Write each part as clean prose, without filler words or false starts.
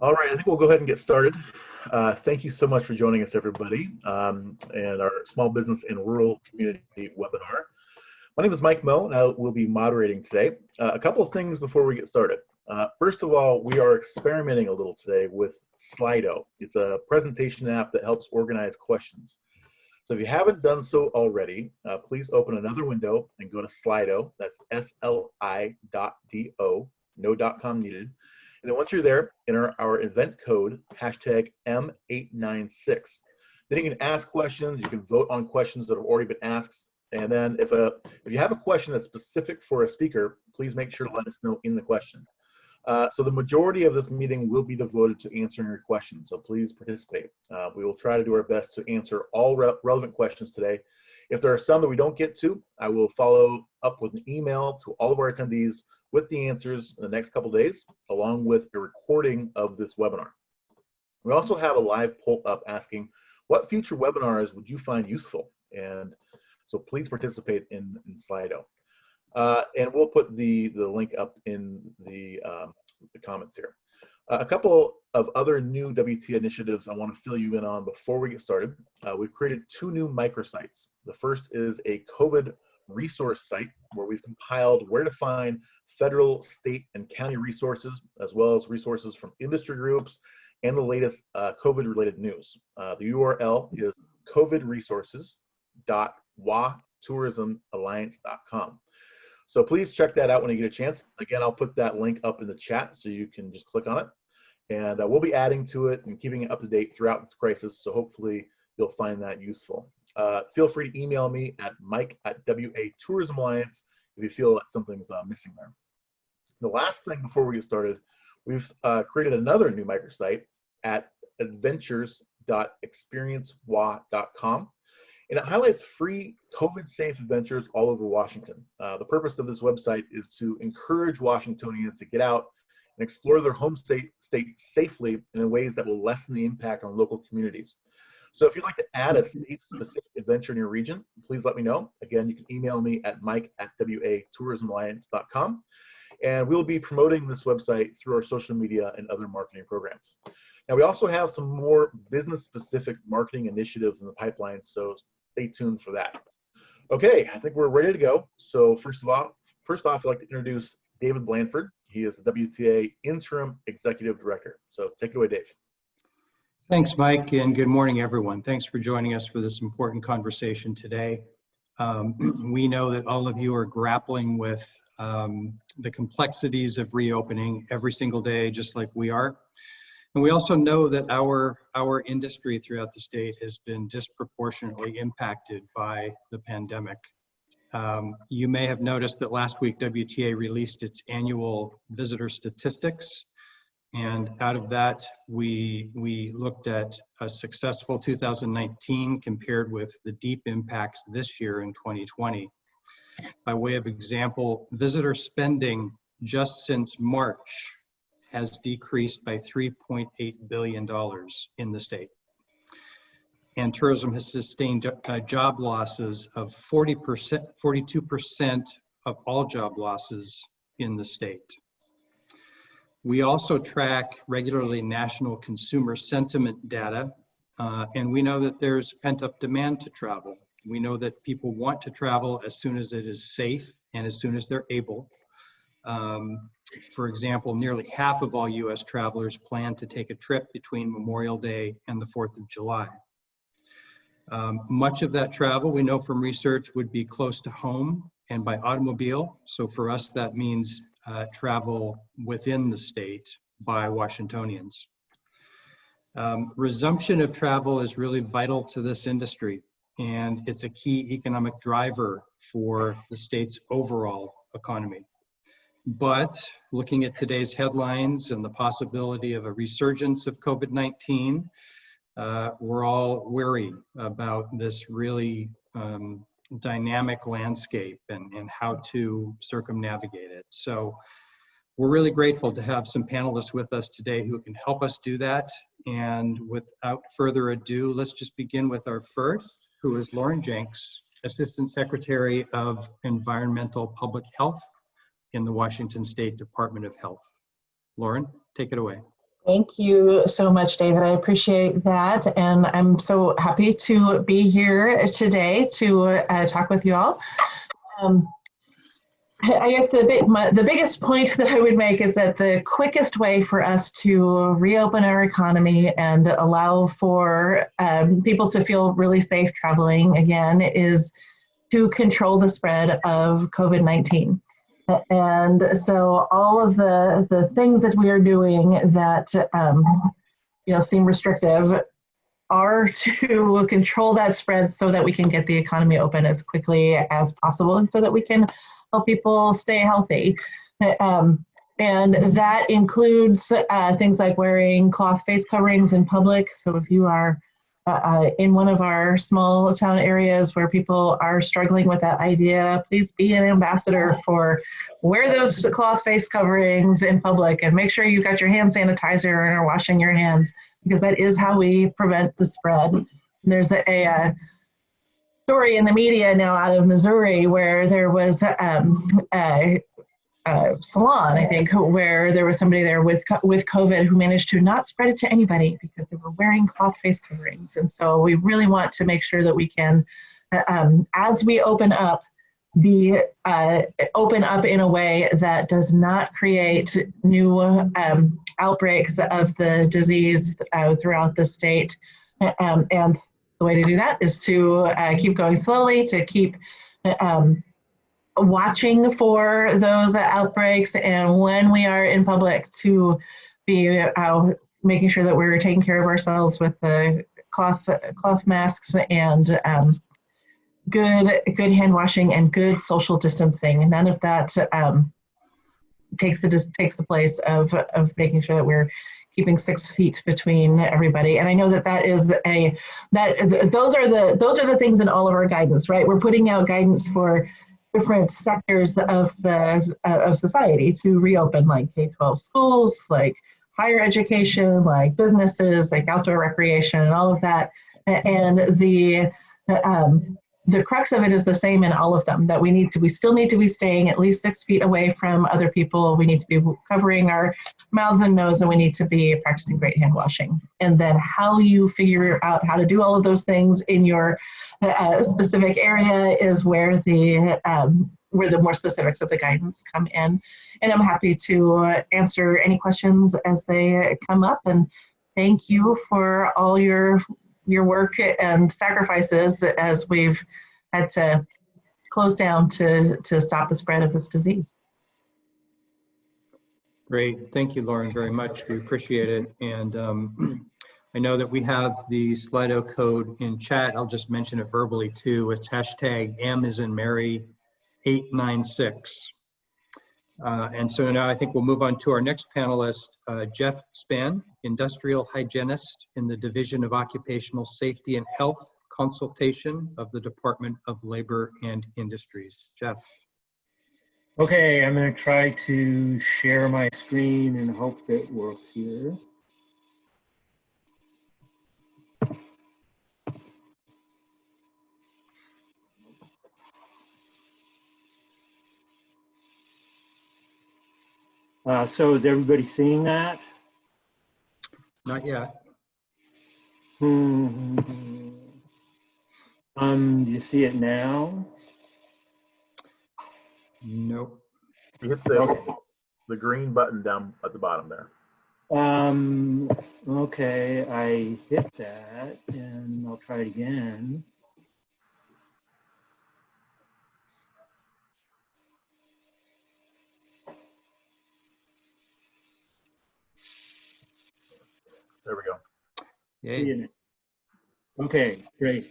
All right, I think we'll go ahead and get started. Thank you so much for joining us, everybody, and our Small Business and Rural Community webinar. My name is Mike Moe, and I will be moderating today. A couple of things before we get started. First of all, we are experimenting a little today with Slido. It's a presentation app that helps organize questions. So if you haven't done so already, please open another window and go to Slido. That's SLI.do, no .com needed. And then once you're there, enter our event code, hashtag M896. Then you can ask questions, you can vote on questions that have already been asked. And then if you have a question that's specific for a speaker, please make sure to let us know in the question. So the majority of this meeting will be devoted to answering your questions, so please participate. We will try to do our best to answer all relevant questions today. If there are some that we don't get to, I will follow up with an email to all of our attendees with the answers in the next couple days, along with a recording of this webinar. We also have a live poll up asking, what future webinars would you find useful? And so please participate in Slido. And we'll put the link up in the comments here. A couple of other new WTA initiatives I want to fill you in on before we get started. We've created 2 new microsites. The first is a COVID resource site where we've compiled where to find federal, state, and county resources, as well as resources from industry groups and the latest COVID-related news. The URL is covidresources.watourismalliance.com. So please check that out when you get a chance. Again, I'll put that link up in the chat so you can just click on it. And we'll be adding to it and keeping it up to date throughout this crisis. So hopefully you'll find that useful. Feel free to email me at mike@WA if you feel that something's missing there. The last thing before we get started, we've created another new microsite at adventures.experiencewa.com. And it highlights free COVID-safe adventures all over Washington. The purpose of this website is to encourage Washingtonians to get out and explore their home state safely and in ways that will lessen the impact on local communities. So if you'd like to add a state-specific adventure in your region, please let me know. Again, you can email me at mike@watourismalliance.com. And we'll be promoting this website through our social media and other marketing programs. Now, we also have some more business-specific marketing initiatives in the pipeline, so stay tuned for that. Okay, I think we're ready to go. So first off, I'd like to introduce David Blanford. He is the WTA Interim Executive Director. So take it away, Dave. Thanks, Mike, and good morning, everyone. Thanks for joining us for this important conversation today. We know that all of you are grappling with the complexities of reopening every single day, just like we are. And we also know that our industry throughout the state has been disproportionately impacted by the pandemic. You may have noticed that last week WTA released its annual visitor statistics. And out of that, we looked at a successful 2019 compared with the deep impacts this year in 2020. By way of example, visitor spending just since March has decreased by $3.8 billion in the state. And tourism has sustained job losses of 42% of all job losses in the state. We also track regularly national consumer sentiment data, and we know that there's pent-up demand to travel. We know that people want to travel as soon as it is safe and as soon as they're able. For example, nearly half of all U.S. travelers plan to take a trip between Memorial Day and the 4th of July. Much of that travel, we know from research, would be close to home and by automobile. So for us, that means travel within the state by Washingtonians. Resumption of travel is really vital to this industry, and it's a key economic driver for the state's overall economy. But looking at today's headlines and the possibility of a resurgence of COVID-19, we're all wary about this really dynamic landscape and how to circumnavigate it. So we're really grateful to have some panelists with us today who can help us do that. And without further ado, let's just begin with our first, who is Lauren Jenks, Assistant Secretary of Environmental Public Health in the Washington State Department of Health. Lauren, take it away. Thank you so much, David. I appreciate that. And I'm so happy to be here today to talk with you all. I guess the biggest point that I would make is that the quickest way for us to reopen our economy and allow for people to feel really safe traveling again is to control the spread of COVID-19. And so all of the things that we are doing that seem restrictive are to control that spread so that we can get the economy open as quickly as possible and so that we can help people stay healthy. And that includes things like wearing cloth face coverings in public. So if you are in one of our small town areas where people are struggling with that idea, please be an ambassador for wear those cloth face coverings in public and make sure you've got your hand sanitizer and are washing your hands, because that is how we prevent the spread. There's a story in the media now out of Missouri where there was a salon, I think, where there was somebody there with COVID who managed to not spread it to anybody because they were wearing cloth face coverings. And so we really want to make sure that we can, as we open up, open up in a way that does not create new outbreaks of the disease throughout the state. And the way to do that is to keep going slowly, to keep watching for those outbreaks, and when we are in public to be making sure that we're taking care of ourselves with the cloth masks and good hand washing and good social distancing. None of that takes the place of making sure that we're keeping 6 feet between everybody. And I know that those are the things in all of our guidance, right? We're putting out guidance for different sectors of society to reopen, like K-12 schools, like higher education, like businesses, like outdoor recreation, and all of that. And the crux of it is the same in all of them, that we still need to be staying at least 6 feet away from other people. We need to be covering our mouths and nose, and we need to be practicing great hand washing. And then how you figure out how to do all of those things in your specific area is where the more specifics of the guidance come in. And I'm happy to answer any questions as they come up. And thank you for all your work and sacrifices as we've had to close down to stop the spread of this disease. Great. Thank you, Lauren, very much. We appreciate it. And I know that we have the Slido code in chat. I'll just mention it verbally too. It's hashtag M as in Mary 896. And so now I think we'll move on to our next panelist, Jeff Spann, Industrial Hygienist in the Division of Occupational Safety and Health Consultation of the Department of Labor and Industries. Jeff. Okay, I'm going to try to share my screen and hope that works here. So is everybody seeing that? Not yet. Do you see it now? Nope. You hit the green button down at the bottom there. Okay, I hit that and I'll try it again. There we go. Yay. Okay, great.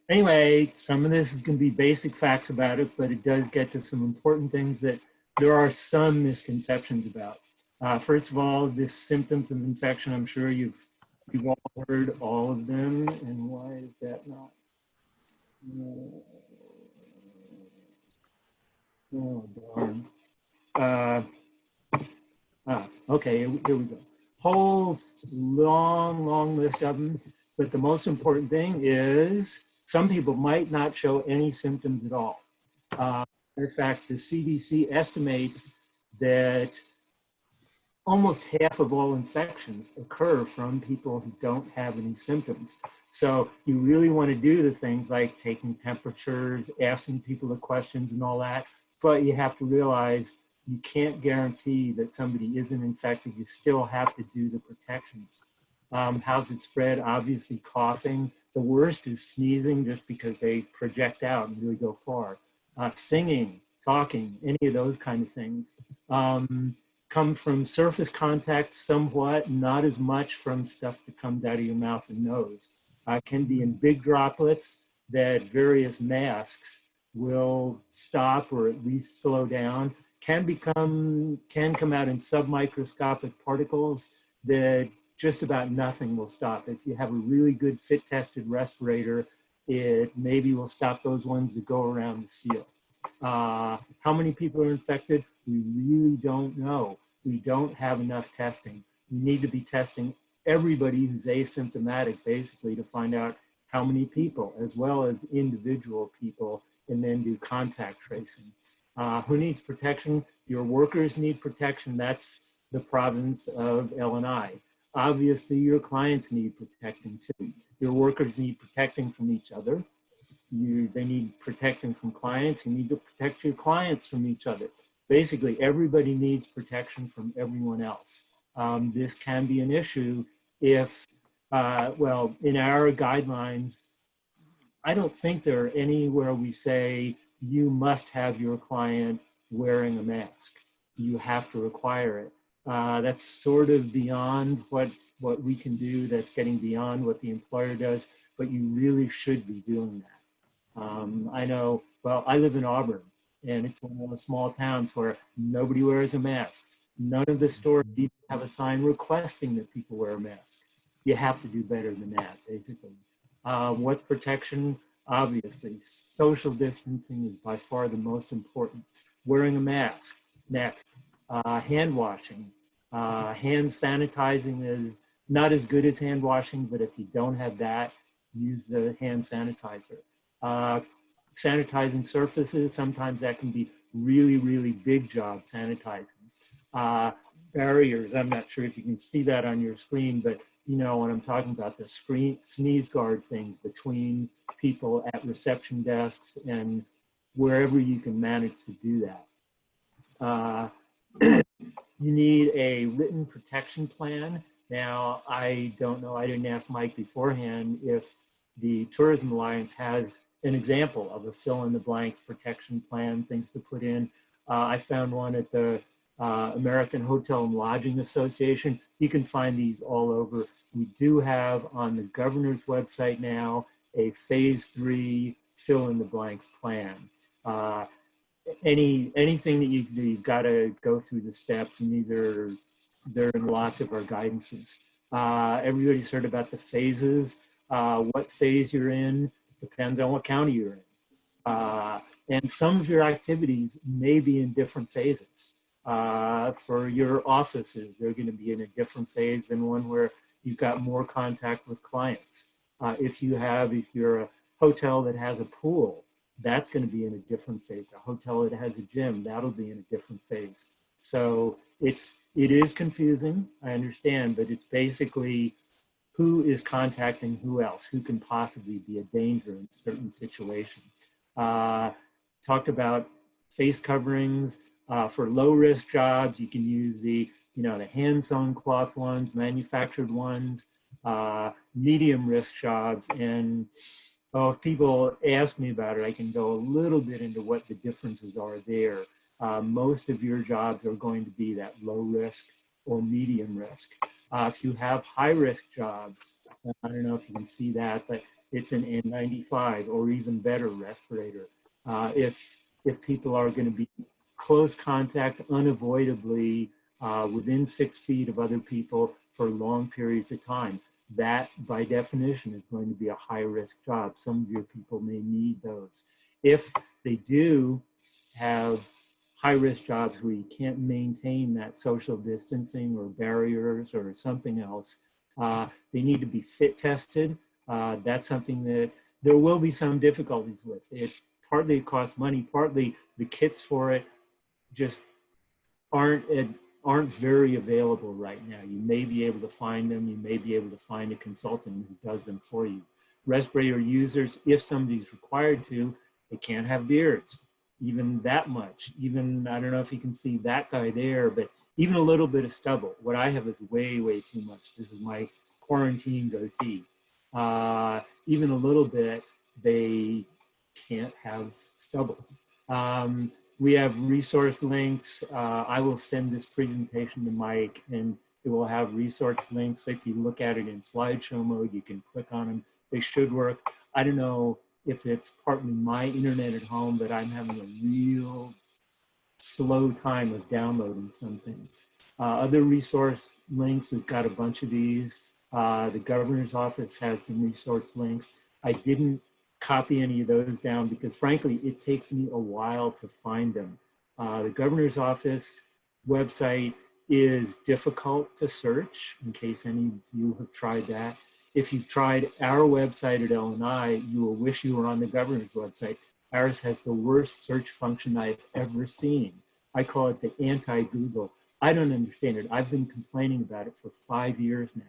Anyway, some of this is going to be basic facts about it, but it does get to some important things that there are some misconceptions about. First of all, this symptoms of infection, I'm sure you've all heard all of them. And why is that not? Oh, darn. Okay, here we go. Whole long list of them. But the most important thing is some people might not show any symptoms at all. In fact, the CDC estimates that almost half of all infections occur from people who don't have any symptoms. So you really want to do the things like taking temperatures, asking people the questions and all that, but you have to realize you can't guarantee that somebody isn't infected. You still have to do the protections. How's it spread? Obviously coughing. The worst is sneezing, just because they project out and really go far. Singing, talking, any of those kind of things. Come from surface contact somewhat, not as much from stuff that comes out of your mouth and nose. Can be in big droplets that various masks will stop or at least slow down. Can come out in submicroscopic particles that just about nothing will stop. If you have a really good fit tested respirator, it maybe will stop those ones that go around the seal. How many people are infected? We really don't know. We don't have enough testing. We need to be testing everybody who's asymptomatic, basically, to find out how many people, as well as individual people, and then do contact tracing. Who needs protection? Your workers need protection. That's the province of L&I. Obviously, your clients need protecting too. Your workers need protecting from each other. They need protecting from clients. You need to protect your clients from each other. Basically, everybody needs protection from everyone else. This can be an issue if, well, in our guidelines, I don't think there are anywhere we say you must have your client wearing a mask. You have to require it. That's sort of beyond what we can do. That's getting beyond what the employer does, but you really should be doing that. I know, well, I live in Auburn, and it's one of those small towns where nobody wears a mask. None of the stores even have a sign requesting that people wear a mask. You have to do better than that, basically. What's protection? Obviously, social distancing is by far the most important. Wearing a mask, next. Hand washing. Hand sanitizing is not as good as hand washing, but if you don't have that, use the hand sanitizer. Sanitizing surfaces, sometimes that can be really, really big job sanitizing. Barriers, I'm not sure if you can see that on your screen, but you know what I'm talking about, the sneeze guard thing between people at reception desks and wherever you can manage to do that. You need a written protection plan. Now, I don't know, I didn't ask Mike beforehand if the Tourism Alliance has an example of a fill-in-the-blanks protection plan, things to put in. I found one at the American Hotel and Lodging Association. You can find these all over. We do have on the governor's website now a phase 3 fill-in-the-blanks plan. Anything that you can do, you've got to go through the steps, and they're in lots of our guidances. Everybody's heard about the phases. What phase you're in depends on what county you're in. And some of your activities may be in different phases. For your offices, they're going to be in a different phase than one where you've got more contact with clients. If you're a hotel that has a pool, that's going to be in a different phase. A hotel that has a gym, that'll be in a different phase. So it is confusing, I understand, but it's basically who is contacting who else, who can possibly be a danger in certain situations. Talked about face coverings. For low risk jobs, you can use the hand sewn cloth ones, manufactured ones, medium risk jobs. And if people ask me about it, I can go a little bit into what the differences are there. Most of your jobs are going to be that low risk or medium risk. If you have high risk jobs, I don't know if you can see that, but it's an N95 or even better respirator. If people are going to be close contact unavoidably within 6 feet of other people for long periods of time, that by definition is going to be a high risk job. Some of your people may need those. If they do have high risk jobs where you can't maintain that social distancing or barriers or something else, they need to be fit tested. That's something that there will be some difficulties with. Partly it costs money, partly the kits for it just aren't aren't very available right now. You may be able to find them. You may be able to find a consultant who does them for you. Respirator users, if somebody's required to, they can't have beards, even that much. Even, I don't know if you can see that guy there, but even a little bit of stubble. What I have is way, way too much. This is my quarantine goatee. Even a little bit, they can't have stubble. We have resource links. I will send this presentation to Mike, and it will have resource links. If you look at it in slideshow mode, you can click on them. They should work. I don't know if it's partly my internet at home, but I'm having a real slow time of downloading some things. Other resource links, we've got a bunch of these. The governor's office has some resource links. I didn't copy any of those down because frankly, it takes me a while to find them. The governor's office website is difficult to search, in case any of you have tried that. If you've tried our website at LNI, you will wish you were on the governor's website. Ours has the worst search function I've ever seen. I call it the anti-Google. I don't understand it. I've been complaining about it for 5 years now.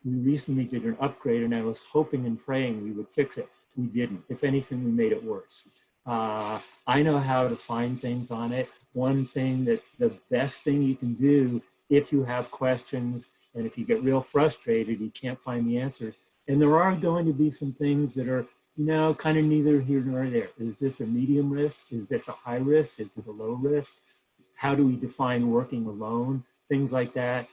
We recently did an upgrade and I was hoping and praying we would fix it. We didn't. If anything, we made it worse. I know how to find things on it. One thing that the best thing you can do if you have questions and if you get real frustrated, you can't find the answers. And there are going to be some things that are, you know, kind of neither here nor there. Is this a medium risk? Is this a high risk? Is it a low risk? How do we define working alone? Things like that.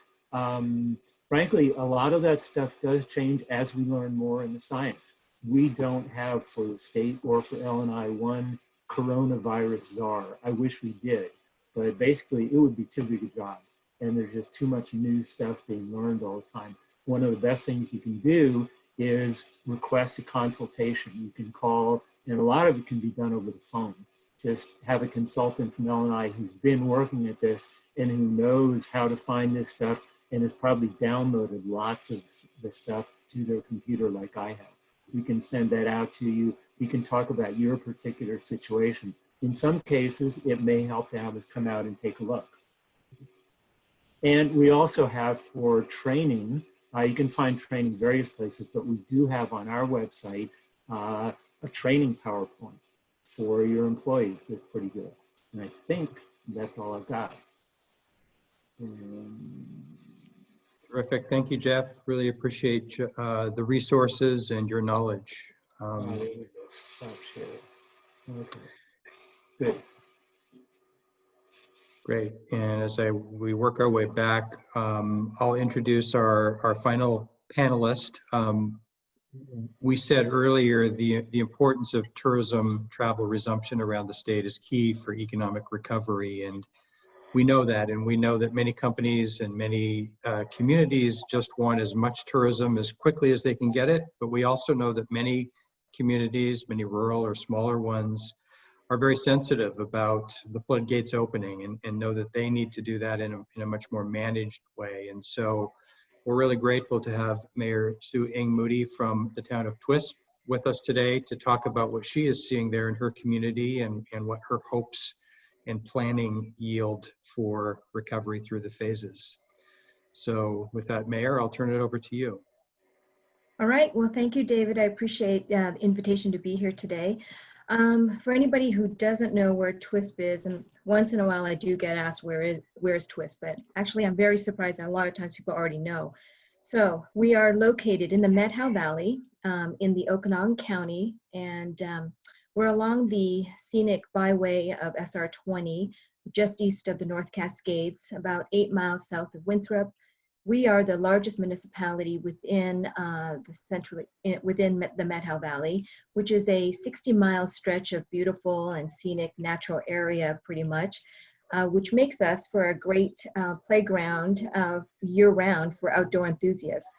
Frankly, a lot of that stuff does change as we learn more in the science. We don't have for the state or for LNI one coronavirus czar. I wish we did, but basically it would be too big a job. And there's just too much new stuff being learned all the time. One of the best things you can do is request a consultation. You can call, and a lot of it can be done over the phone. Just have a consultant from LNI who's been working at this and who knows how to find this stuff and has probably downloaded lots of the stuff to their computer like I have. We can send that out to you. We can talk about your particular situation. In some cases, it may help to have us come out and take a look. And we also have for training, you can find training various places, but we do have on our website a training PowerPoint for your employees. That's pretty good. And I think that's all I've got. Terrific. Thank you, Jeff. Really appreciate the resources and your knowledge. There we go. Stop sharing. Okay. Good. Great. And as we work our way back, I'll introduce our final panelist. We said earlier the importance of tourism travel resumption around the state is key for economic recovery, and we know that, and we know that many companies and many communities just want as much tourism as quickly as they can get it, but we also know that many communities, many rural or smaller ones, are very sensitive about the floodgates opening and know that they need to do that in a much more managed way. And so we're really grateful to have Mayor Sue Ing Moody from the town of Twist with us today to talk about what she is seeing there in her community and what her hopes and planning yield for recovery through the phases. So with that, Mayor, I'll turn it over to you. All right, well, thank you, David. I appreciate the invitation to be here today. For anybody who doesn't know where Twist is, and once in a while I do get asked where's Twist, but actually I'm very surprised that a lot of times people already know. So we are located in the Methow Valley in the Okanagan County, and we're along the scenic byway of SR 20, just east of the North Cascades, about 8 miles south of Winthrop. We are the largest municipality within within the Methow Valley, which is a 60-mile stretch of beautiful and scenic natural area, pretty much, which makes us for a great playground year-round for outdoor enthusiasts.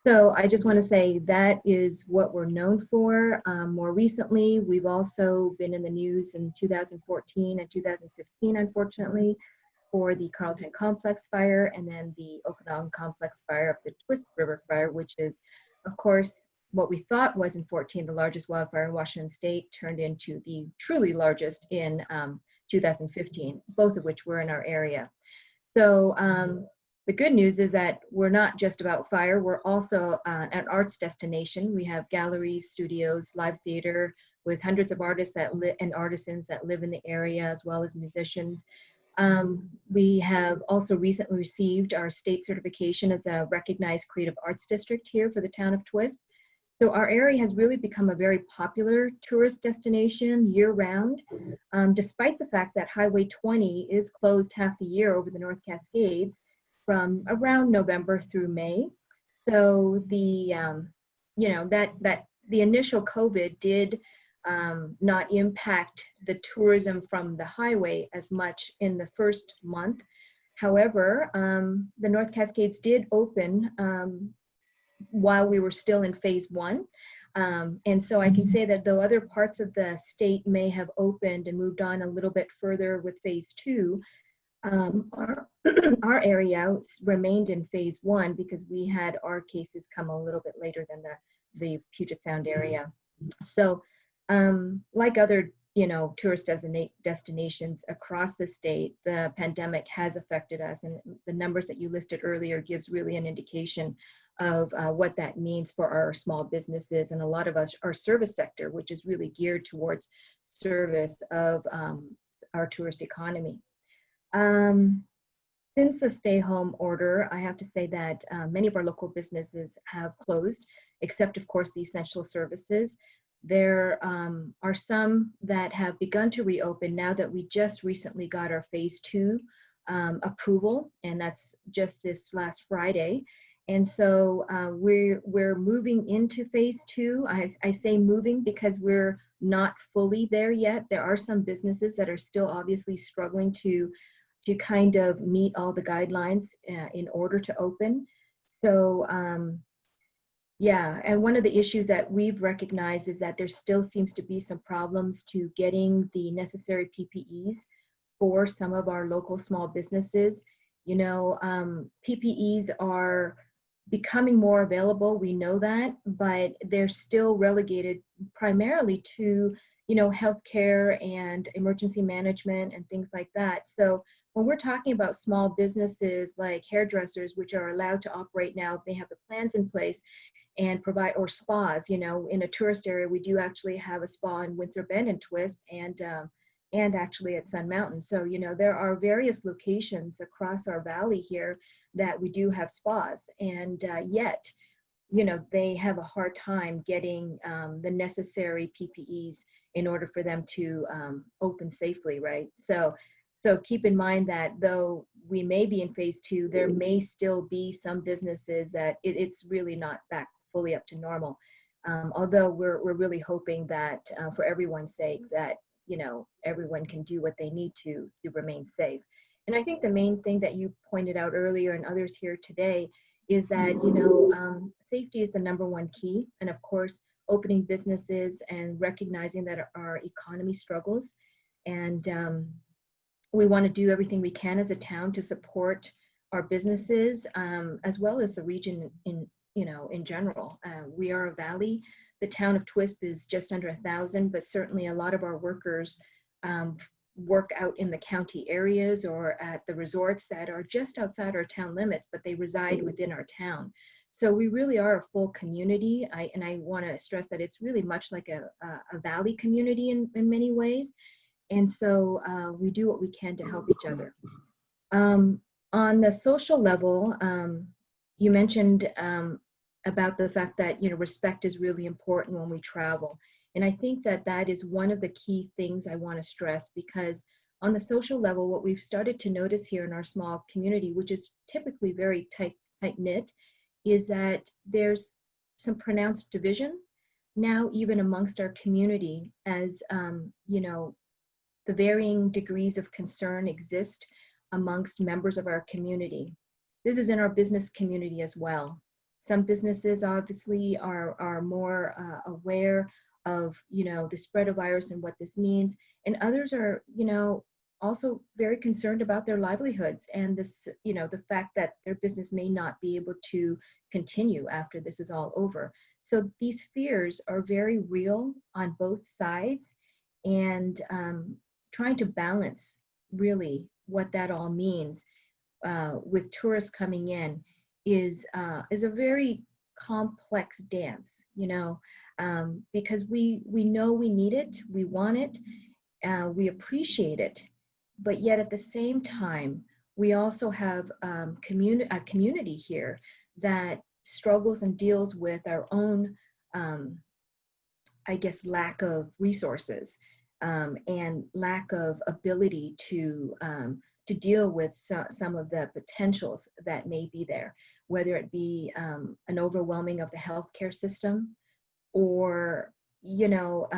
So I just want to say that is what we're known for. More recently, we've also been in the news in 2014 and 2015, unfortunately, for the Carlton Complex fire and then the Okanagan Complex fire of the Twist River fire, which is, of course, what we thought was in 14 the largest wildfire in Washington State turned into the truly largest in 2015, both of which were in our area. So the good news is that we're not just about fire. We're also an arts destination. We have galleries, studios, live theater with hundreds of artists and artisans that live in the area, as well as musicians. We have also recently received our state certification as a recognized creative arts district here for the town of Twisp. So our area has really become a very popular tourist destination year-round, despite the fact that Highway 20 is closed half the year over the North Cascades from around November through May. So the the initial COVID did not impact the tourism from the highway as much in the first month. However, the North Cascades did open while we were still in phase 1. And so I can say that though other parts of the state may have opened and moved on a little bit further with phase 2, our area remained in phase 1 because we had our cases come a little bit later than the Puget Sound area. So like other tourist destinations across the state, the pandemic has affected us, and the numbers that you listed earlier gives really an indication of what that means for our small businesses and a lot of us, our service sector, which is really geared towards service of our tourist economy. Since the stay-home order, I have to say that many of our local businesses have closed, except of course the essential services. There are some that have begun to reopen now that we just recently got our phase 2 approval, and that's just this last Friday. And so we're moving into phase 2. I say moving because we're not fully there yet. There are some businesses that are still obviously struggling to kind of meet all the guidelines in order to open. So yeah, and one of the issues that we've recognized is that there still seems to be some problems to getting the necessary PPEs for some of our local small businesses. PPEs are becoming more available, we know that, but they're still relegated primarily to, healthcare and emergency management and things like that. So when we're talking about small businesses like hairdressers, which are allowed to operate now, they have the plans in place and provide, or spas, in a tourist area, we do actually have a spa in Windsor Bend and Twisp, and actually at Sun Mountain. So, there are various locations across our valley here that we do have spas, and yet, they have a hard time getting the necessary PPEs in order for them to open safely, right? So keep in mind that though we may be in phase 2, there may still be some businesses that it's really not back fully up to normal. Although we're really hoping that for everyone's sake that, everyone can do what they need to remain safe. And I think the main thing that you pointed out earlier and others here today is that, safety is the #1 key. And of course, opening businesses and recognizing that our economy struggles. And we want to do everything we can as a town to support our businesses, as well as the region in general. We are a valley. The town of Twisp is just under 1,000, but certainly a lot of our workers work out in the county areas or at the resorts that are just outside our town limits, but they reside within our town. So we really are a full community. And I want to stress that it's really much like a valley community in many ways. And so we do what we can to help each other. On the social level, you mentioned about the fact that, respect is really important when we travel. And I think that that is one of the key things I want to stress, because on the social level, what we've started to notice here in our small community, which is typically very tight-knit, is that there's some pronounced division now, even amongst our community, as, the varying degrees of concern exist amongst members of our community. This is in our business community as well. Some businesses obviously are more aware of, the spread of virus and what this means. And others are, also very concerned about their livelihoods and this, the fact that their business may not be able to continue after this is all over. So these fears are very real on both sides, and trying to balance really what that all means. with tourists coming in is a very complex dance, you know, because we know we need it, we want it, we appreciate it, but yet at the same time, we also have a community here that struggles and deals with our own, I guess, lack of resources and lack of ability to deal with some of the potentials that may be there, whether it be an overwhelming of the healthcare system, or you know,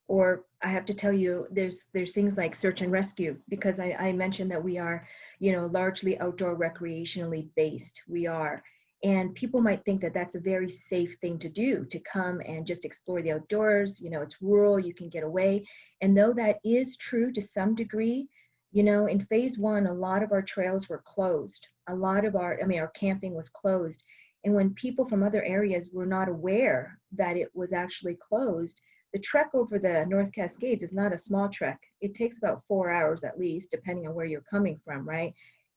or I have to tell you, there's things like search and rescue, because I mentioned that we are, you know, largely outdoor recreationally based. We are. And people might think that that's a very safe thing to do, to come and just explore the outdoors. You know, it's rural, you can get away. And though that is true to some degree, you know, in phase one, a lot of our trails were closed. A lot of our camping was closed. And when people from other areas were not aware that it was actually closed, the trek over the North Cascades is not a small trek. It takes about 4 hours at least, depending on where you're coming from, right?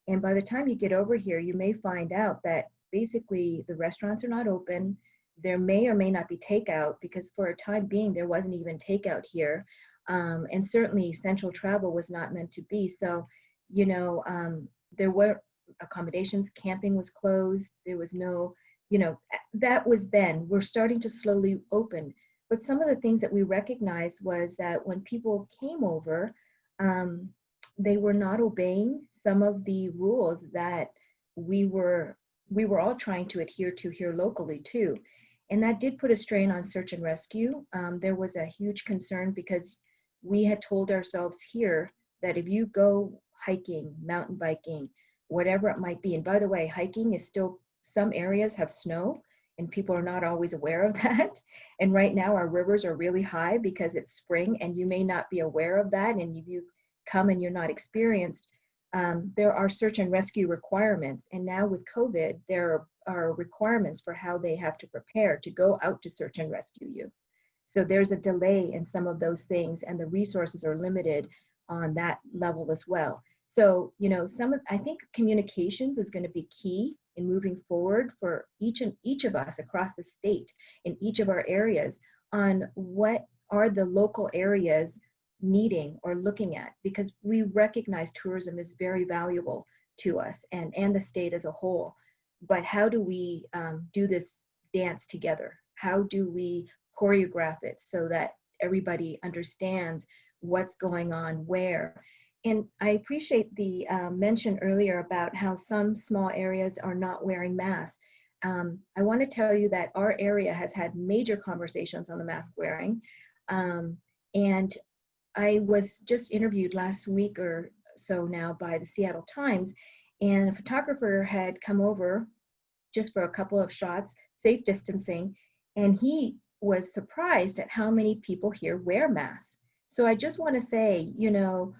And by the time you get over here, you may find out that basically the restaurants are not open. There may or may not be takeout, because for a time being, there wasn't even takeout here. And certainly central travel was not meant to be. So, you know, there were accommodations, camping was closed. There was no, you know, that was then. We're starting to slowly open. But some of the things that we recognized was that when people came over, they were not obeying some of the rules that we were all trying to adhere to here locally too. And that did put a strain on search and rescue. There was a huge concern because we had told ourselves here that if you go hiking, mountain biking, whatever it might be, and by the way, hiking is still, some areas have snow, and people are not always aware of that. And right now our rivers are really high because it's spring, and you may not be aware of that. And if you come and you're not experienced, there are search and rescue requirements. And now with COVID, there are requirements for how they have to prepare to go out to search and rescue you. So there's a delay in some of those things, and the resources are limited on that level as well. So, you know, I think communications is going to be key in moving forward for each of us across the state in each of our areas on what are the local areas needing or looking at, because we recognize tourism is very valuable to us and the state as a whole. But how do we do this dance together? How do we choreograph it so that everybody understands what's going on where? And I appreciate the mention earlier about how some small areas are not wearing masks. I want to tell you that our area has had major conversations on the mask wearing. And I was just interviewed last week or so now by the Seattle Times, and a photographer had come over just for a couple of shots, safe distancing, and he was surprised at how many people here wear masks. So I just want to say, you know,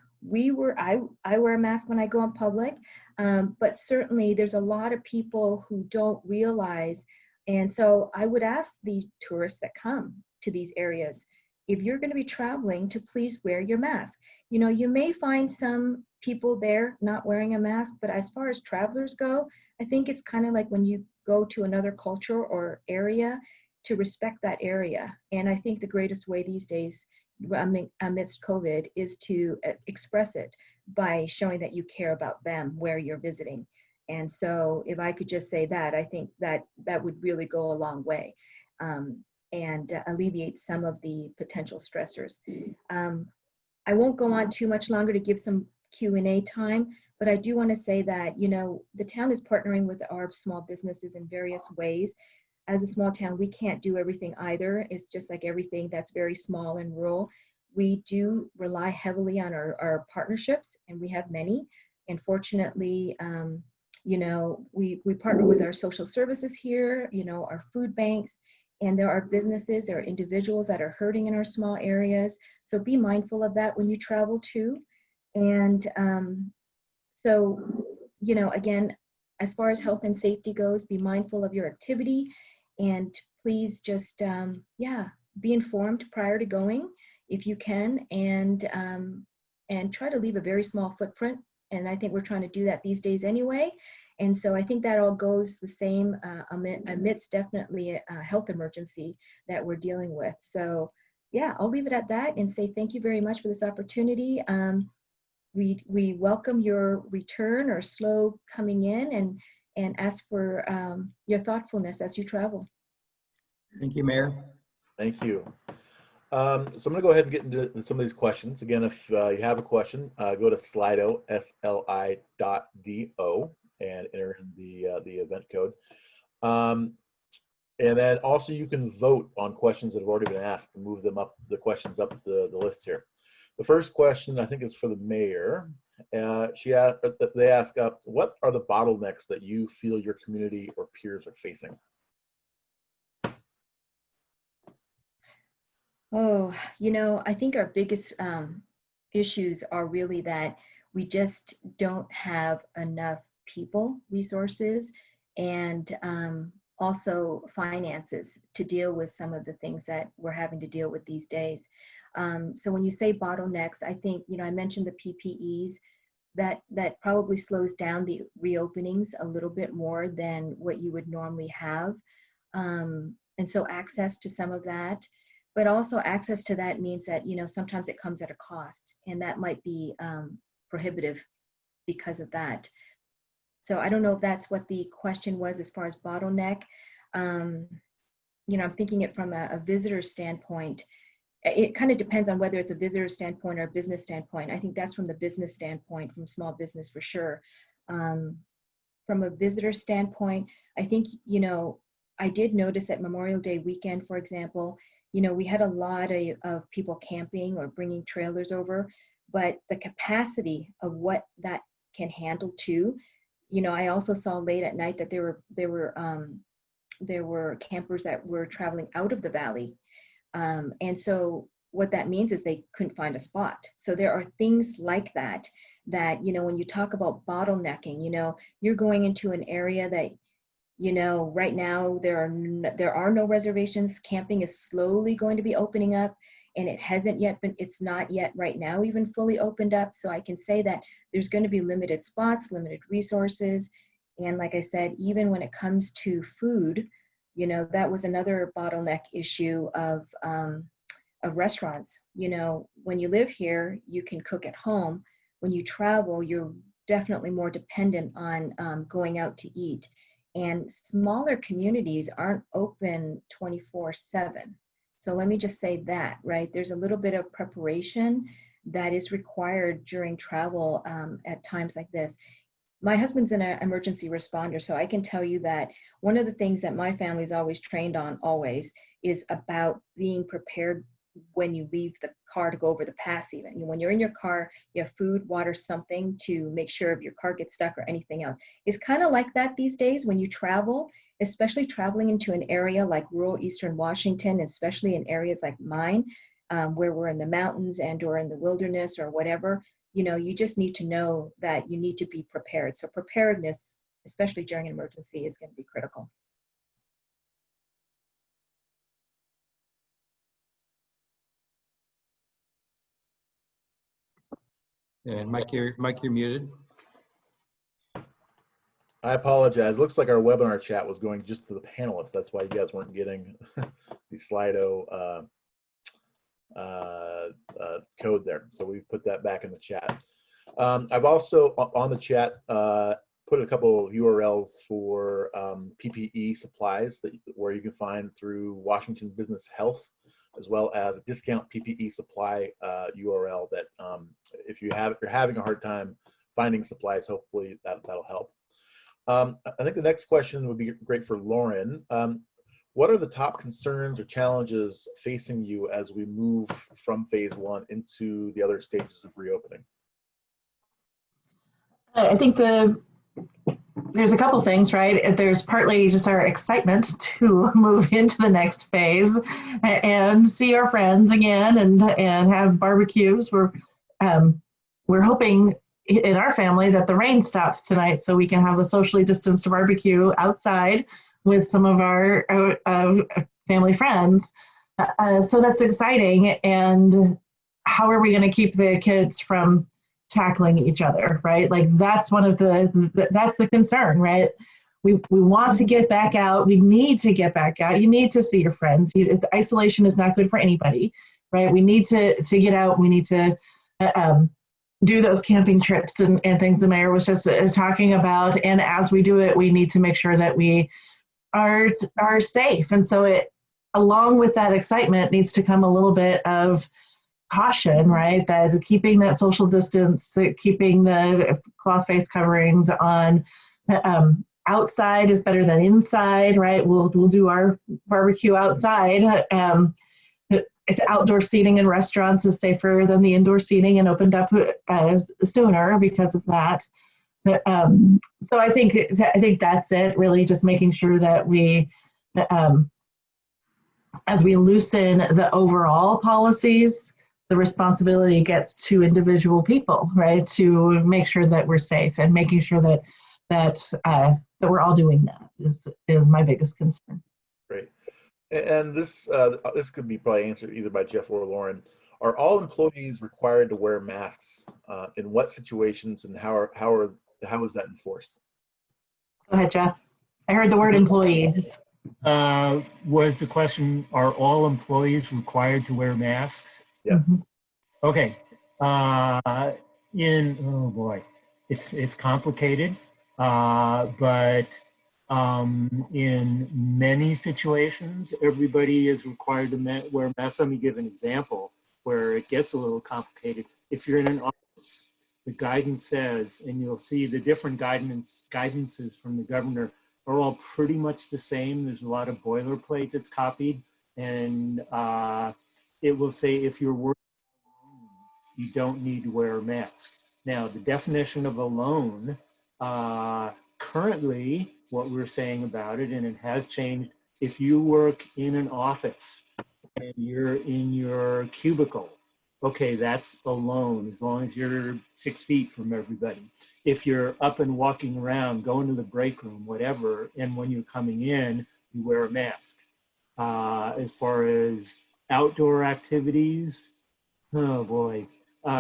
I wear a mask when I go in public, but certainly there's a lot of people who don't realize. And so I would ask the tourists that come to these areas, if you're going to be traveling, to please wear your mask. You know, you may find some people there not wearing a mask, but as far as travelers go, I think it's kind of like when you go to another culture or area, to respect that area. And I think the greatest way these days amidst COVID is to express it by showing that you care about them where you're visiting. And so if I could just say that, I think that would really go a long way and alleviate some of the potential stressors. I won't go on too much longer to give some Q&A time, but I do want to say that, you know, the town is partnering with our small businesses in various ways. As a small town, we can't do everything either. It's just like everything that's very small and rural. We do rely heavily on our partnerships, and we have many. And fortunately, you know, we partner with our social services here, you know, our food banks, and there are businesses, there are individuals that are hurting in our small areas. So be mindful of that when you travel too. And so, you know, again, as far as health and safety goes, be mindful of your activity. And please just, be informed prior to going if you can, and try to leave a very small footprint And I think we're trying to do that these days anyway. And so I think that all goes the same amidst definitely a health emergency that we're dealing with. So yeah, I'll leave it at that and say thank you very much for this opportunity. We welcome your return or slow coming in, and ask for your thoughtfulness as you travel. Thank you, Mayor. Thank you. So I'm going to go ahead and get into some of these questions. Again, if you have a question, go to Slido, SLI.do, and enter in the event code. And then also you can vote on questions that have already been asked and move them up, the questions up the list here. The first question, I think, is for the mayor. They ask, what are the bottlenecks that you feel your community or peers are facing? Oh, I think our biggest issues are really that we just don't have enough people, resources, and also finances to deal with some of the things that we're having to deal with these days. So when you say bottlenecks, I think, I mentioned the PPEs, that probably slows down the reopenings a little bit more than what you would normally have. And so access to some of that, but also access to that means that, sometimes it comes at a cost, and that might be prohibitive because of that. So I don't know if that's what the question was as far as bottleneck. I'm thinking it from a visitor standpoint. It kind of depends on whether it's a visitor standpoint or a business standpoint. I think that's from the business standpoint, from small business for sure. From a visitor standpoint, I think, I did notice that Memorial Day weekend, for example, we had a lot of people camping or bringing trailers over, but the capacity of what that can handle too, I also saw late at night that there were campers that were traveling out of the valley. And so what that means is they couldn't find a spot. So there are things like that, when you talk about bottlenecking, you're going into an area that, right now there are no reservations. Camping is slowly going to be opening up, and it's not yet right now even fully opened up. So I can say that there's going to be limited spots, limited resources. And like I said, even when it comes to food, that was another bottleneck issue of restaurants. When you live here, you can cook at home. When you travel, you're definitely more dependent on going out to eat. And smaller communities aren't open 24/7. So let me just say that, right? There's a little bit of preparation that is required during travel at times like this. My husband's an emergency responder, so I can tell you that one of the things that my family's always trained on always is about being prepared when you leave the car to go over the pass even. When you're in your car, you have food, water, something to make sure if your car gets stuck or anything else. It's kind of like that these days when you travel, especially traveling into an area like rural Eastern Washington, especially in areas like mine, where we're in the mountains and or in the wilderness or whatever. You just need to know that you need to be prepared. So preparedness, especially during an emergency, is going to be critical. And Mike, you're muted. I apologize. Looks like our webinar chat was going just to the panelists. That's why you guys weren't getting the Slido code there. So we put that back in the chat. I've also on the chat put a couple of URLs for PPE supplies where you can find through Washington Business Health, as well as a discount PPE supply URL that if you're having a hard time finding supplies, hopefully that'll help. I think the next question would be great for Lauren. What are the top concerns or challenges facing you as we move from phase one into the other stages of reopening? I think there's a couple things, right? There's partly just our excitement to move into the next phase and see our friends again and have barbecues. We're hoping in our family that the rain stops tonight so we can have a socially distanced barbecue outside with some of our family friends. So that's exciting. And how are we going to keep the kids from tackling each other, right? Like that's one of that's the concern, right? We want to get back out. We need to get back out. You need to see your friends. Isolation is not good for anybody, right? We need to get out. We need to do those camping trips and things the mayor was just talking about. And as we do it, we need to make sure that we are safe. And so it, along with that excitement, needs to come a little bit of caution, right? That keeping that social distance, keeping the cloth face coverings on. Outside is better than inside, right? We'll do our barbecue outside. It's outdoor seating in restaurants is safer than the indoor seating and opened up sooner because of that. So I think that's it. Really, just making sure that we, as we loosen the overall policies, the responsibility gets to individual people, right? To make sure that we're safe and making sure that we're all doing that is my biggest concern. Great. And this could be probably answered either by Jeff or Lauren. Are all employees required to wear masks? In what situations, and how is that enforced? Go ahead, Jeff. I heard the word employees. Was the question, are all employees required to wear masks? Yes. Mm-hmm. Okay. Oh boy, it's complicated. But in many situations, everybody is required to wear masks. Let me give an example where it gets a little complicated. If you're in an office, the guidance says, and you'll see the different guidances from the governor are all pretty much the same. There's a lot of boilerplate that's copied, and it will say if you're working alone, you don't need to wear a mask. Now, the definition of alone, currently, what we're saying about it, and it has changed, if you work in an office and you're in your cubicle, okay, that's alone, as long as you're 6 feet from everybody. If you're up and walking around, going to the break room, whatever, and when you're coming in, you wear a mask. As far as outdoor activities, oh boy.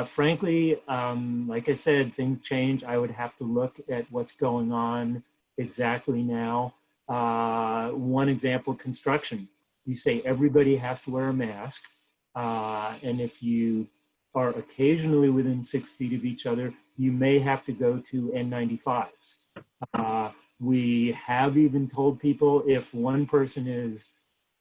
Frankly, like I said, things change. I would have to look at what's going on exactly now. One example, construction. You say everybody has to wear a mask. And if you are occasionally within 6 feet of each other, you may have to go to N95s. We have even told people if one person is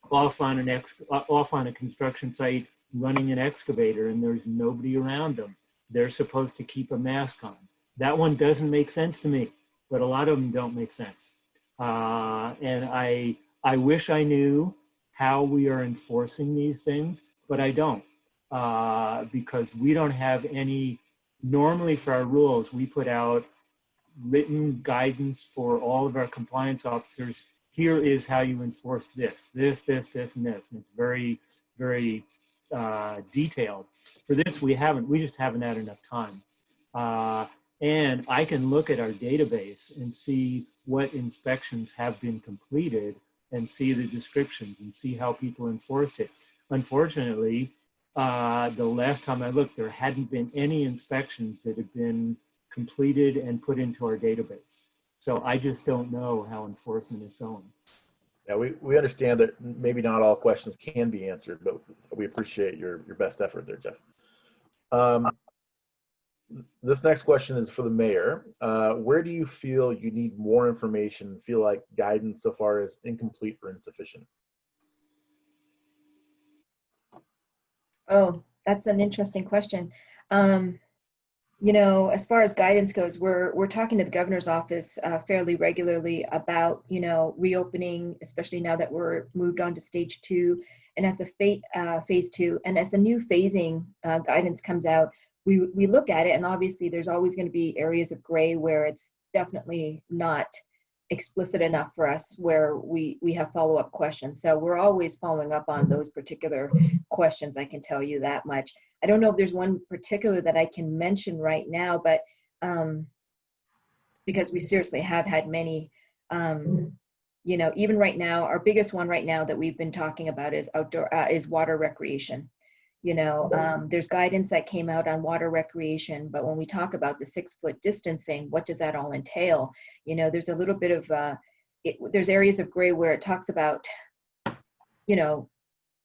off on a construction site running an excavator and there's nobody around them, they're supposed to keep a mask on. That one doesn't make sense to me, but a lot of them don't make sense. And I wish I knew how we are enforcing these things, but I don't, because we don't have any. Normally for our rules, we put out written guidance for all of our compliance officers. Here is how you enforce this, and this. And it's very, very detailed. For this, we just haven't had enough time. And I can look at our database and see what inspections have been completed and see the descriptions and see how people enforced it. Unfortunately, the last time I looked, there hadn't been any inspections that had been completed and put into our database. So I just don't know how enforcement is going. Yeah, we understand that maybe not all questions can be answered, but we appreciate your best effort there, Jeff. This next question is for the mayor. Where do you feel you need more information, feel like guidance so far is incomplete or insufficient? Oh, that's an interesting question. You know, as far as guidance goes, we're talking to the governor's office fairly regularly about, you know, reopening, especially now that we're moved on to stage 2, and as the phase 2, and as the new phasing guidance comes out, we look at it, and obviously there's always going to be areas of gray where it's definitely not explicit enough for us, where we have follow-up questions. So we're always following up on those particular questions, I can tell you that much. I don't know if there's one particular that I can mention right now, but because we seriously have had many, you know, even right now, our biggest one right now that we've been talking about is water recreation. There's guidance that came out on water recreation, but when we talk about the 6-foot distancing, what does that all entail? There's a little bit of, there's areas of gray where it talks about,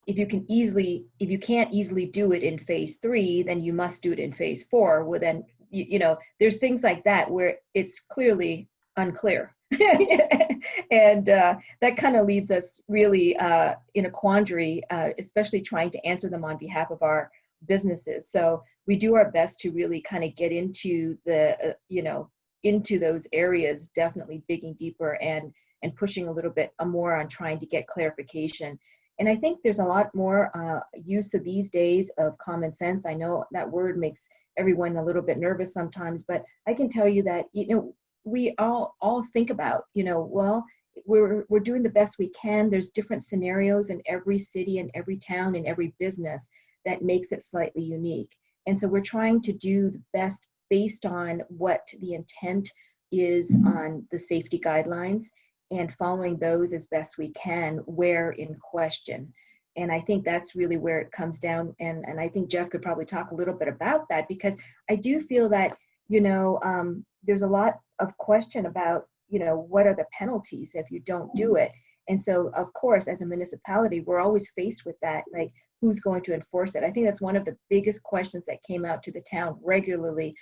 if you can't easily do it in phase 3, then you must do it in phase 4. Well, then, there's things like that where it's clearly unclear. And that kind of leaves us really in a quandary, especially trying to answer them on behalf of our businesses. So we do our best to really kind of get into the, into those areas, definitely digging deeper and pushing a little bit more on trying to get clarification. And I think there's a lot more use of these days of common sense. I know that word makes everyone a little bit nervous sometimes, but I can tell you that, we all think about, well, we're doing the best we can. There's different scenarios in every city and every town and every business that makes it slightly unique. And so we're trying to do the best based on what the intent is on the safety guidelines and following those as best we can where in question. And I think that's really where it comes down. And I think Jeff could probably talk a little bit about that, because I do feel that, there's a lot of question about, what are the penalties if you don't do it? And so, of course, as a municipality, we're always faced with that, like, who's going to enforce it? I think that's one of the biggest questions that came out to the town regularly,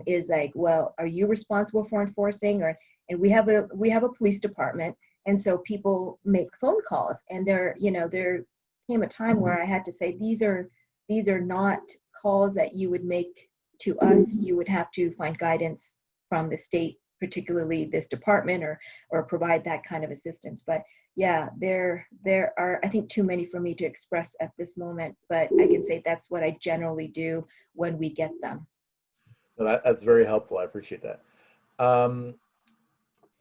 is like, well, are you responsible for enforcing? And we have a police department, and so people make phone calls, and there came a time where I had to say, these are not calls that you would make to us. You would have to find guidance from the state, particularly this department, or provide that kind of assistance. But yeah, there are, I think, too many for me to express at this moment, but I can say that's what I generally do when we get them. Well, that's very helpful. I appreciate that.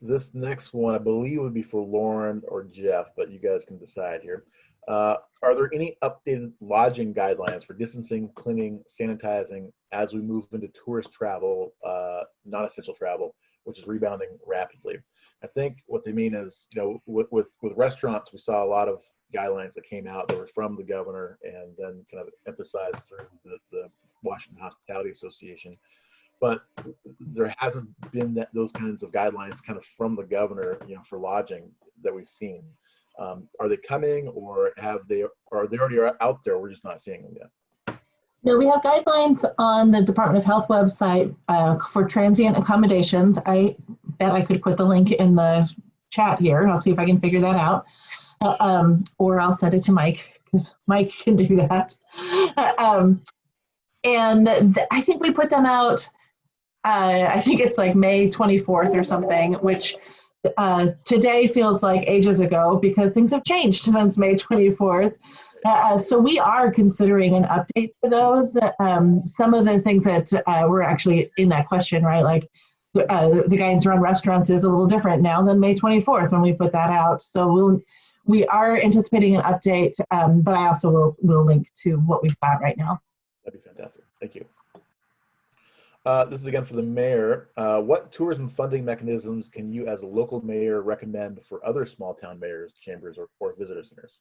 This next one, I believe, would be for Lauren or Jeff, but you guys can decide here. Are there any updated lodging guidelines for distancing, cleaning, sanitizing as we move into tourist travel, non-essential travel, which is rebounding rapidly? I think what they mean is, with restaurants, we saw a lot of guidelines that came out that were from the governor and then kind of emphasized through the Washington Hospitality Association. But there hasn't been those kinds of guidelines kind of from the governor, for lodging that we've seen. Are they coming, or are they already out there? We're just not seeing them yet. No, we have guidelines on the Department of Health website for transient accommodations. I bet I could put the link in the chat here. I'll see if I can figure that out. Or I'll send it to Mike, because Mike can do that. I think we put them out, I think it's like May 24th or something, which today feels like ages ago because things have changed since May 24th. So we are considering an update to those. Some of the things that were actually in that question, right? Like the guidance around restaurants is a little different now than May 24th when we put that out. So we are anticipating an update, but I also will link to what we've got right now. That'd be fantastic. Thank you. This is again for the mayor. What tourism funding mechanisms can you as a local mayor recommend for other small town mayors, chambers, or visitor centers?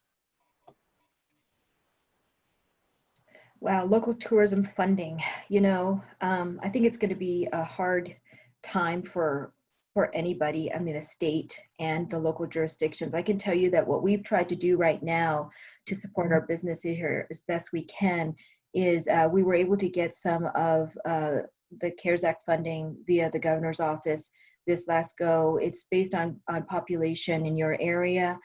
Wow, local tourism funding, I think it's going to be a hard time for anybody. I mean, the state and the local jurisdictions. I can tell you that what we've tried to do right now to support our business here as best we can is we were able to get some of the CARES Act funding via the governor's office this last go. It's based on population in your area,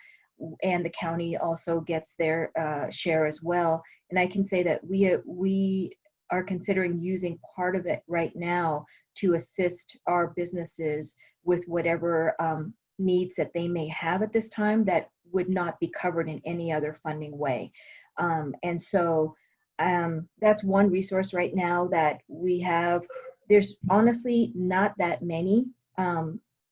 and the county also gets their share as well. And I can say that we are considering using part of it right now to assist our businesses with whatever needs that they may have at this time that would not be covered in any other funding way. And so that's one resource right now that we have. There's honestly not that many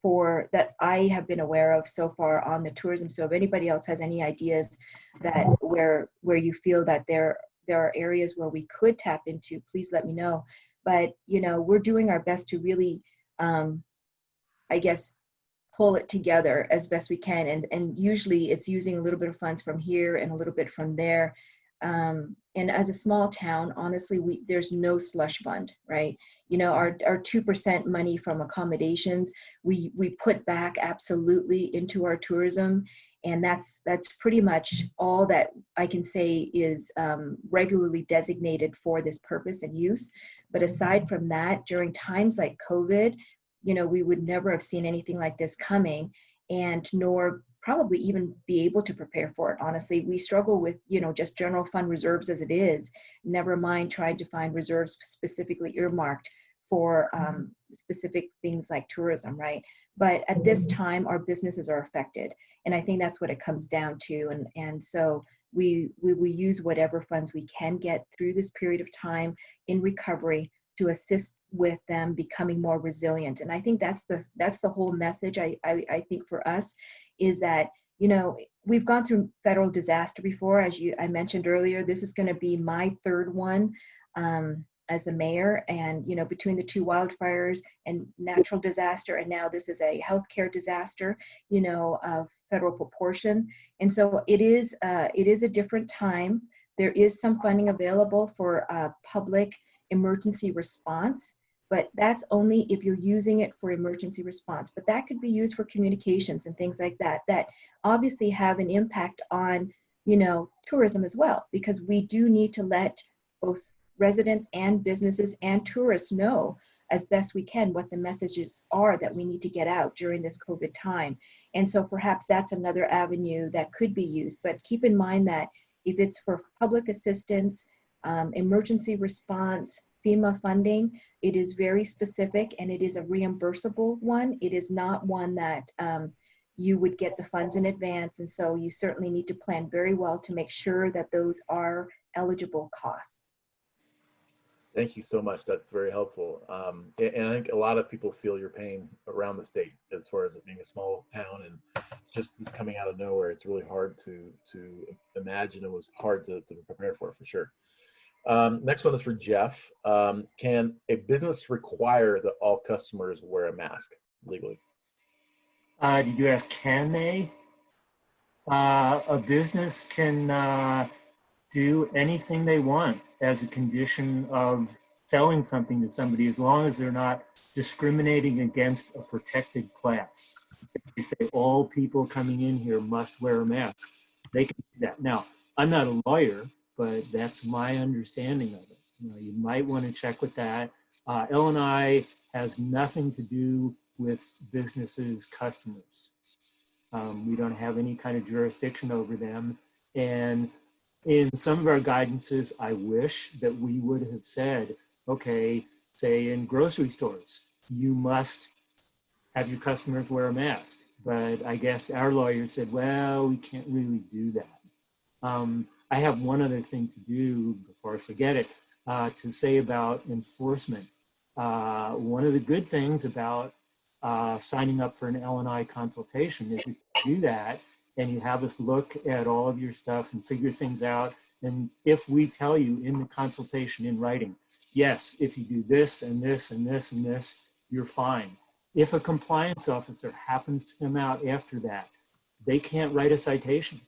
for that I have been aware of so far on the tourism. So if anybody else has any ideas that where you feel that there are areas where we could tap into, please let me know. But we're doing our best to really, I guess, pull it together as best we can. And usually it's using a little bit of funds from here and a little bit from there. And as a small town, honestly, there's no slush fund, right? You know, our 2% money from accommodations, we put back absolutely into our tourism. And that's pretty much all that I can say is regularly designated for this purpose and use. But aside from that, during times like COVID, you know, we would never have seen anything like this coming, and nor probably even be able to prepare for it. Honestly, we struggle with, you know, just general fund reserves as it is, never mind trying to find reserves specifically earmarked for specific things like tourism, right? But at this time, our businesses are affected. And I think that's what it comes down to. And so we will use whatever funds we can get through this period of time in recovery to assist with them becoming more resilient. And I think that's the whole message. I think for us is that, you know, we've gone through federal disaster before, as I mentioned earlier. This is going to be my third one as the mayor, and, you know, between the two wildfires and natural disaster, and now this is a healthcare disaster, you know, of federal proportion. And so it is a different time. There is some funding available for public emergency response, but that's only if you're using it for emergency response. But that could be used for communications and things like that, that obviously have an impact on, you know, tourism as well, because we do need to let both residents and businesses and tourists know as best we can what the messages are that we need to get out during this COVID time. And so perhaps that's another avenue that could be used. But keep in mind that if it's for public assistance, emergency response, FEMA funding, it is very specific, and it is a reimbursable one. It is not one that you would get the funds in advance. And so you certainly need to plan very well to make sure that those are eligible costs. Thank you so much. That's very helpful. And I think a lot of people feel your pain around the state as far as it being a small town and just this coming out of nowhere. It's really hard to imagine. It was hard to prepare for sure. Next one is for Jeff. Can a business require that all customers wear a mask legally? Did you ask, can they? A business can do anything they want as a condition of selling something to somebody, as long as they're not discriminating against a protected class. If you say all people coming in here must wear a mask, they can do that. Now, I'm not a lawyer, but that's my understanding of it. You know, you might want to check with that. L&I has nothing to do with businesses' customers. We don't have any kind of jurisdiction over them. And in some of our guidances, I wish that we would have said, okay, say in grocery stores, you must have your customers wear a mask. But I guess our lawyer said, well, we can't really do that. I have one other thing to do before I forget it, to say about enforcement. One of the good things about signing up for an L&I consultation is if you do that and you have us look at all of your stuff and figure things out, and if we tell you in the consultation in writing, yes, if you do this and this and this and this, you're fine. If a compliance officer happens to come out after that, they can't write a citation.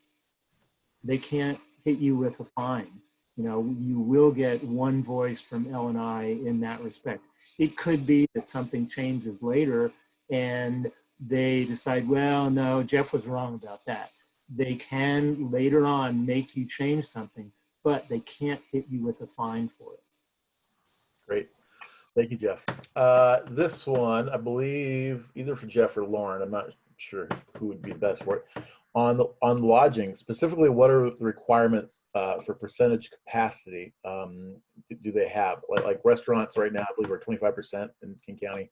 They can't hit you with a fine. You know, you will get one voice from L&I in that respect. It could be that something changes later and they decide, well, no, Jeff was wrong about that. They can later on make you change something, but they can't hit you with a fine for it. Great. Thank you, Jeff. This one, I believe, either for Jeff or Lauren, I'm not sure who would be best for it. On lodging, specifically, what are the requirements for percentage capacity do they have? Like restaurants right now, I believe we're 25% in King County.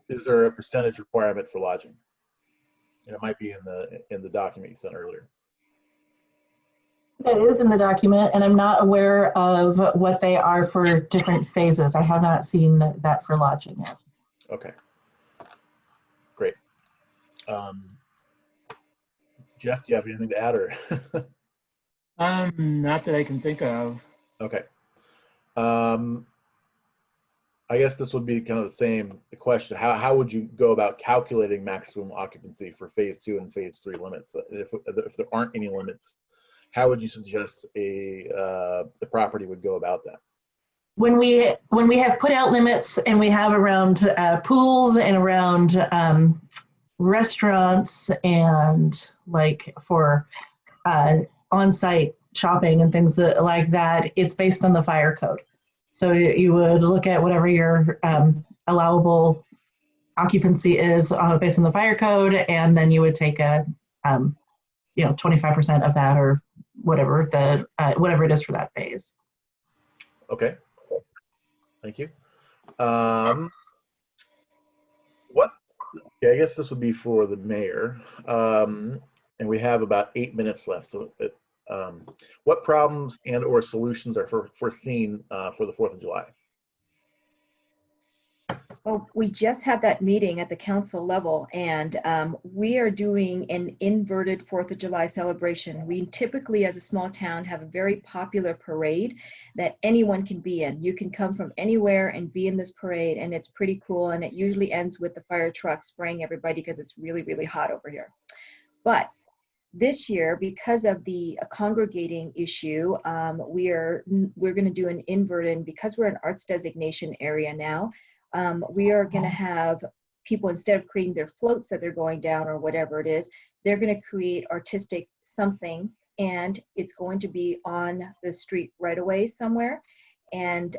Is there a percentage requirement for lodging? And it might be in the document you sent earlier. That is in the document, and I'm not aware of what they are for different phases. I have not seen that for lodging yet. Okay, great. Jeff, do you have anything to add, or? Not that I can think of. Okay. I guess this would be kind of the same question. How would you go about calculating maximum occupancy for phase 2 and phase 3 limits? If there aren't any limits, how would you suggest the property would go about that? When we have put out limits and we have around pools and around restaurants and like for on-site shopping and things like that, it's based on the fire code. So you would look at whatever your allowable occupancy is based on the fire code, and then you would take a 25% of that or whatever whatever it is for that phase. Okay, thank you. I guess this would be for the mayor, and we have about 8 minutes left. So, what problems and/or solutions are foreseen for the 4th of July? Well, we just had that meeting at the council level, and we are doing an inverted 4th of July celebration. We typically, as a small town, have a very popular parade that anyone can be in. You can come from anywhere and be in this parade, and it's pretty cool. And it usually ends with the fire truck spraying everybody because it's really, really hot over here. But this year, because of the congregating issue, we're going to do an inverted, because we're an arts designation area now. We are going to have people, instead of creating their floats that they're going down or whatever it is, they're going to create artistic something, and it's going to be on the street right away somewhere. And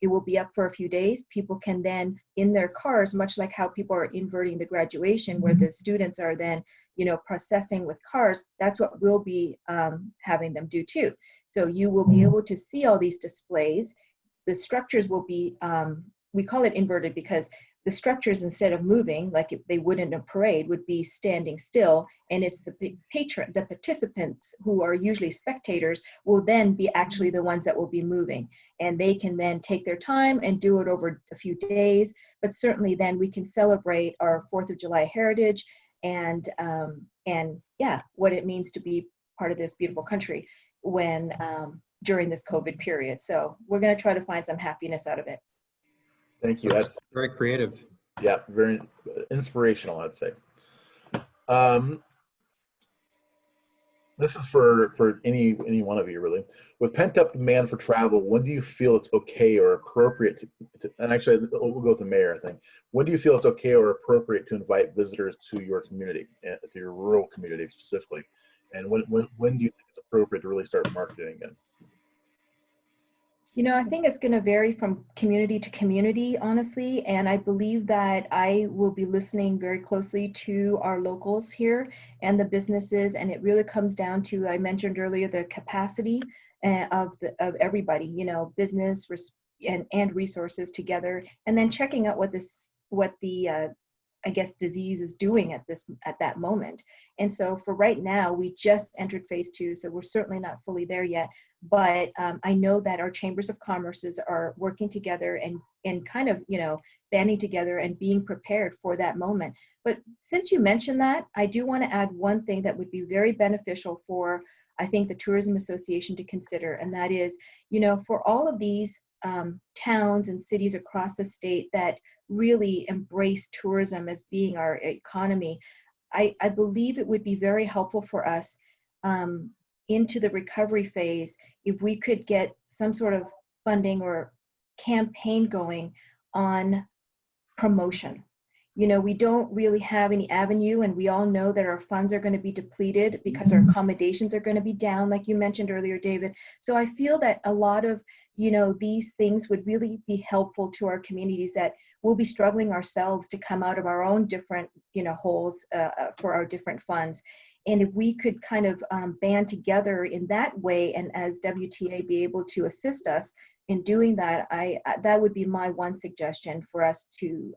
it will be up for a few days. People can then, in their cars, much like how people are inverting the graduation, where the students are then, processing with cars, that's what we'll be having them do too. So you will be able to see all these displays. The structures will be, we call it inverted because the structures, instead of moving like they would in a parade, would be standing still, and it's the participants who are usually spectators will then be actually the ones that will be moving, and they can then take their time and do it over a few days. But certainly then we can celebrate our 4th of July heritage and yeah, what it means to be part of this beautiful country when during this COVID period. So we're going to try to find some happiness out of it. Thank you. That's very creative. Yeah, very inspirational, I'd say. This is for any one of you, really. With pent-up demand for travel, when do you feel it's okay or appropriate to, and actually we'll go with the mayor, I think. When do you feel it's okay or appropriate to invite visitors to your community, to your rural community specifically? And when do you think it's appropriate to really start marketing again? I think it's going to vary from community to community, honestly, and I believe that I will be listening very closely to our locals here and the businesses, and it really comes down to, I mentioned earlier, the capacity of everybody, business and resources together, and then checking out what the I guess disease is doing at that moment. And so for right now, we just entered phase 2, so we're certainly not fully there yet. But I know that our chambers of commerces are working together and kind of, banding together and being prepared for that moment. But since you mentioned that, I do want to add one thing that would be very beneficial for, I think, the Tourism Association to consider, and that is, for all of these towns and cities across the state that really embrace tourism as being our economy, I believe it would be very helpful for us into the recovery phase if we could get some sort of funding or campaign going on promotion. We don't really have any avenue, and we all know that our funds are going to be depleted because our accommodations are going to be down, like you mentioned earlier, David. So I feel that a lot of, these things would really be helpful to our communities that will be struggling ourselves to come out of our own different, holes for our different funds. And if we could kind of band together in that way, and as WTA be able to assist us in doing that, that would be my one suggestion for us to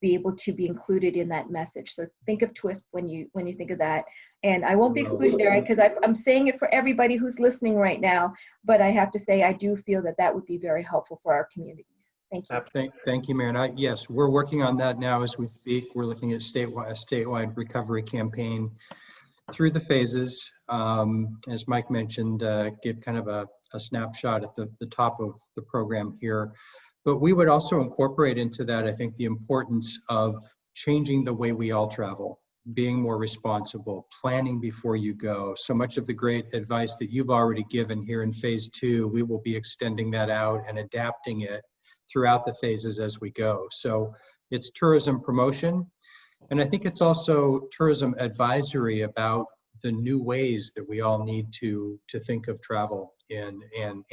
be able to be included in that message. So think of TWISP when you think of that. And I won't be exclusionary because I'm saying it for everybody who's listening right now, but I have to say I do feel that that would be very helpful for our communities. Thank you. Thank you, Mayor. And yes, we're working on that now as we speak. We're looking at a statewide recovery campaign through the phases. As Mike mentioned, give kind of a snapshot at the top of the program here. But we would also incorporate into that, I think, the importance of changing the way we all travel. being more responsible, planning before you go. So much of the great advice that you've already given here in phase 2, we will be extending that out and adapting it throughout the phases as we go. So it's tourism promotion. And I think it's also tourism advisory about the new ways that we all need to think of travel in and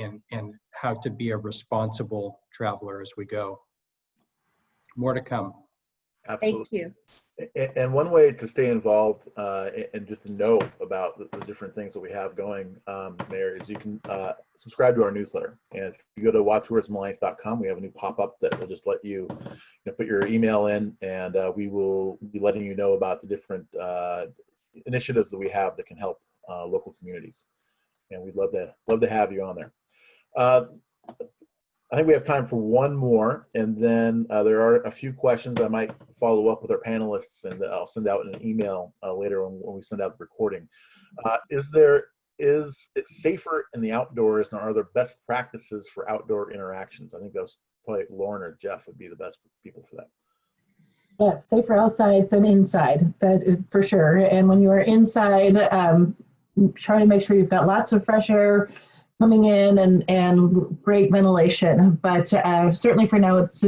how to be a responsible traveler as we go. More to come. Absolutely. Thank you. And one way to stay involved and just to know about the different things that we have going, Mayor, is you can subscribe to our newsletter. And if you go to watourismalliance.com, we have a new pop-up that will just let you, put your email in, and we will be letting you know about the different initiatives that we have that can help local communities. And we'd love to have you on there. I think we have time for one more, and then there are a few questions I might follow up with our panelists, and I'll send out an email later when we send out the recording. Is it safer in the outdoors, and are there best practices for outdoor interactions? I think that was probably Lauren or Jeff would be the best people for that. Yeah, safer outside than inside, that is for sure. And when you are inside, try to make sure you've got lots of fresh air coming in and great ventilation. But certainly for now, it's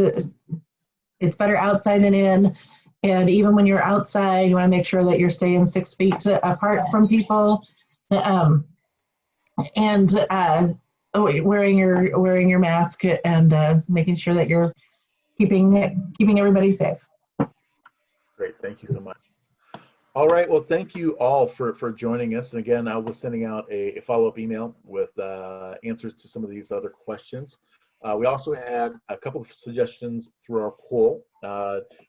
better outside than in. And even when you're outside, you want to make sure that you're staying 6 feet apart from people, and wearing your mask and making sure that you're keeping everybody safe. Great, thank you so much. All right, well, thank you all for joining us. And again, I was sending out a follow-up email with answers to some of these other questions. We also had a couple of suggestions through our poll.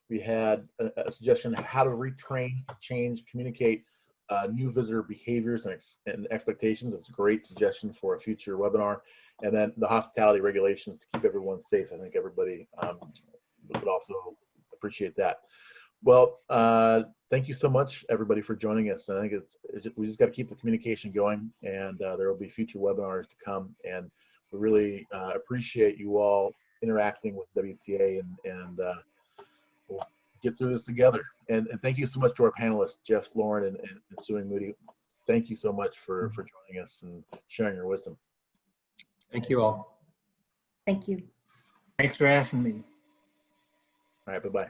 We had a suggestion how to retrain, change, communicate new visitor behaviors and expectations. It's a great suggestion for a future webinar. And then the hospitality regulations to keep everyone safe. I think everybody would also appreciate that. Well, thank you so much, everybody, for joining us. I think we just got to keep the communication going, and there will be future webinars to come. And we really appreciate you all interacting with WTA, and we'll get through this together. And thank you so much to our panelists, Jeff, Lauren, and Sue and Moody. Thank you so much for joining us and sharing your wisdom. Thank you all. Thank you. Thanks for asking me. All right, bye-bye.